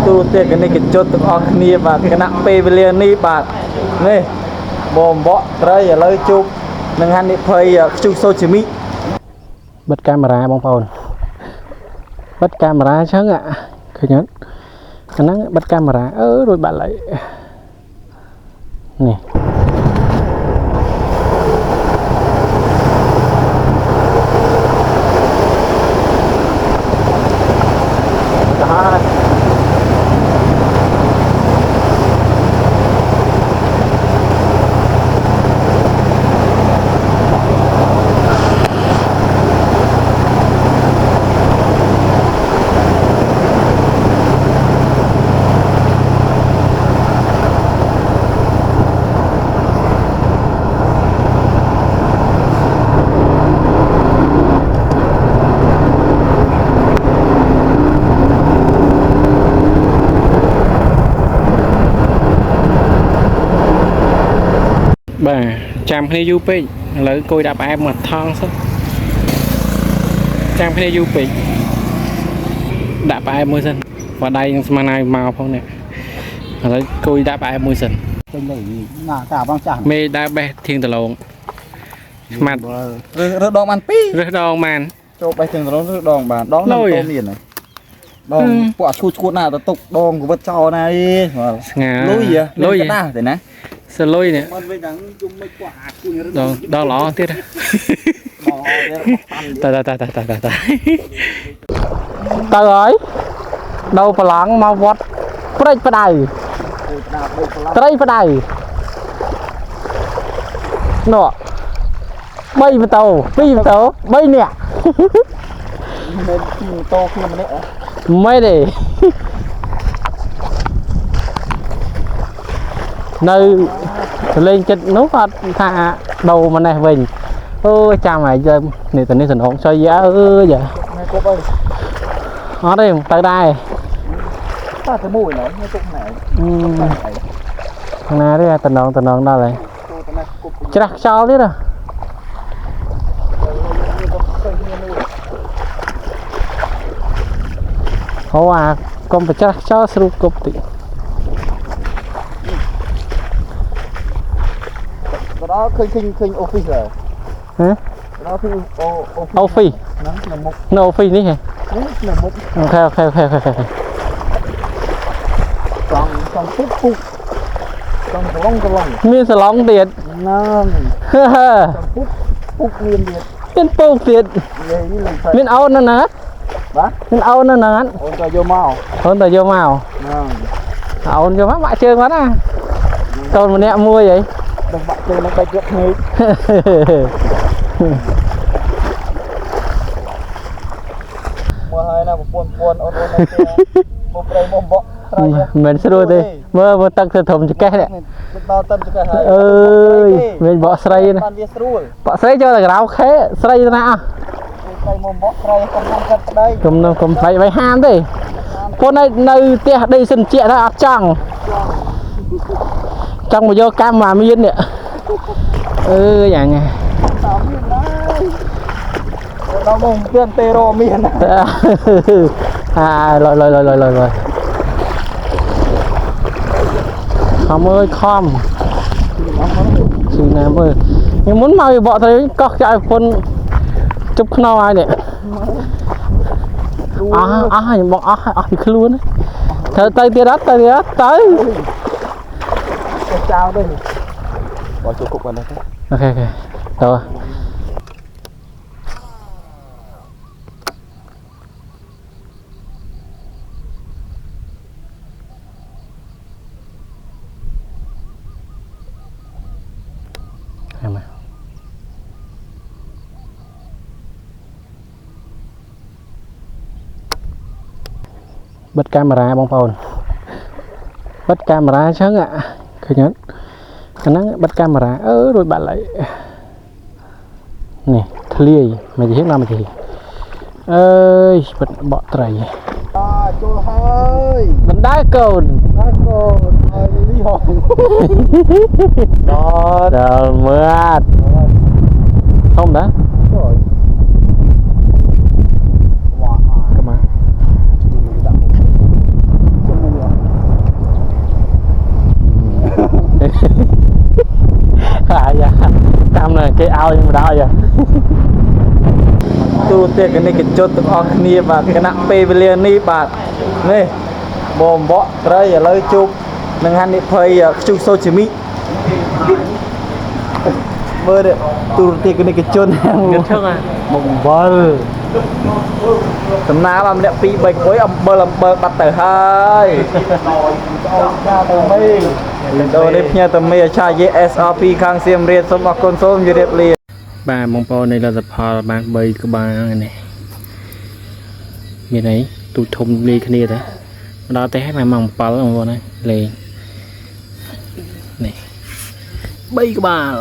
ទូទៀតកនេះកញ្ចុតទាំងអស់គ្នាបាទគណៈពេលវេលានេះបាទនេះបងបកត្រីឥឡូវជប់នឹងហានិភ័យខ្ជុះសូជីមីបិទកាមេរ៉ាបងប្អូនបិទកាមេរ៉ាចឹងឃើញអត់អាហ្នឹងបិទកាមេរ៉ារួចបាត់ហើយនេះបាទចាំគ្នាយូរពេកឥឡូវគួយដាក់ផ្អែមមកថងសិនចាំគ្នាយូរពេកដាក់ផ្អែមមួយសិនបើដៃនឹងស្មានហើយមកផងនេះឥឡូវគួយដាក់ផ្អែមមួយសិនពេញនេះណាតាបងចាស់មេដើរបេះធៀងដលងស្មាត់រើសដងបាន2រើសដងបានចូលបេះធៀងដលងរើសដងបានដងនោះមានហើយដងពួកឈួតណាទៅទុកដងកវិតចោលណាអីស្ងាលុយណាស់ទេណាសលុយនេះដល់ល្អទៀតតើហើយនៅប្រឡងមកវត្តព្រៃផ្ដៅត្រីផ្ដៅនោះ3ម៉ូតូ2ម៉ូតូ3នាក់មិន2ម៉ូតូខ្ញុំម្នាក់មិនទេនៅលេងចិត្តនោះអត់ថាដូរមកនេះវិញអូចាំហើយយើងនេះទៅនេះសណ្ងចុយយ៉ាអើយយ៉ាគប់អើយអត់ទេទៅដែរតាទៅមួយណែនេះទុកណែណាទេតំណងដល់ហើយច្រាស់ខ្យល់ទៀតអូអាកុំប្រច្រាស់ខ្យល់ស្រួលគប់តិចដល់ឃើញ office ហើយហ៎ដល់ឃើញ office ហ្នឹងក្នុងមុខនៅ office នេះហ៎ក្នុងមុខអូខេសំពុកសំឡុងមានសឡុងទៀតហ្នឹងពុកមានទៀតមានពុកទៀតមានអូននៅណាបាទមានអូននៅណាអូនទៅយកមកហ្នឹងអូនយកមកបាក់ជើងមកណាកូនម្នាក់មួយហីដល់បាក់ជើងនឹងបែកយកភ្នែកមកហើយណាប្រពន្ធអូននៅផ្ទះមកប្រៃមកបកត្រីមិនស្រួលទេមើលទឹកទៅធំចកេះនេះដល់ទឹកចកេះហើយអើយមានបកស្រីណាបានវាស្រួលបកស្រីចូលតែក្រៅខេស្រីណាអស់ត្រីមកបកត្រីកុំកាត់ប្តីកុំស្រីໄວហាមទេពុននៅផ្ទះដីសិនជាថាអត់ចង់មកយកកម្មមកមាននេះអើយអញដល់មកពឿនទេរមានហើយលយខំអើយខំស៊ីណាមើលខ្ញុំមុនមកបកត្រីកោះចៅពុនជប់ខ្នោហើយនេះអស់ខ្ញុំបងអស់ពីខ្លួនទៅទៀតអត់ទៅចោលទៅបើជួគប់បានទេអូខេទៅហើយមកបិទកាមេរ៉ាបងប្អូនបិទកាមេរ៉ាចឹងឃើញអត់អាហ្នឹងបិទកាមេរ៉ារួចបាត់ហើយនេះធ្លាយមកជិះណាមកជិះអើយបិទបកត្រីចូលហើយបណ្ដាកូនហើយលីហងដល់មើលធំដែរ dạ cam này cái ao nhưng mà đau vậy tu tiết cái này cái chốt từng ở kia và cái nặng pê về liền đi bạn này bom bọ đây là lời chụp nâng han đi phơi chụp sâu chỉ mi bơ đấy tu tiết cái này cái chốt nhất thức à mông bơ tầm nào mà đẹp pi bạch với ông bơ làm bơ bắt tử hai đồ đẹp nha tầm mày cha SRP khang xiêm riết xong mặc con xôm như đẹp liền bà mong po này là tập hòa bạn bơi của bà này bên ấy tụi thùng đi cái này đấy đó té mà mong po là một này lên này bay của bà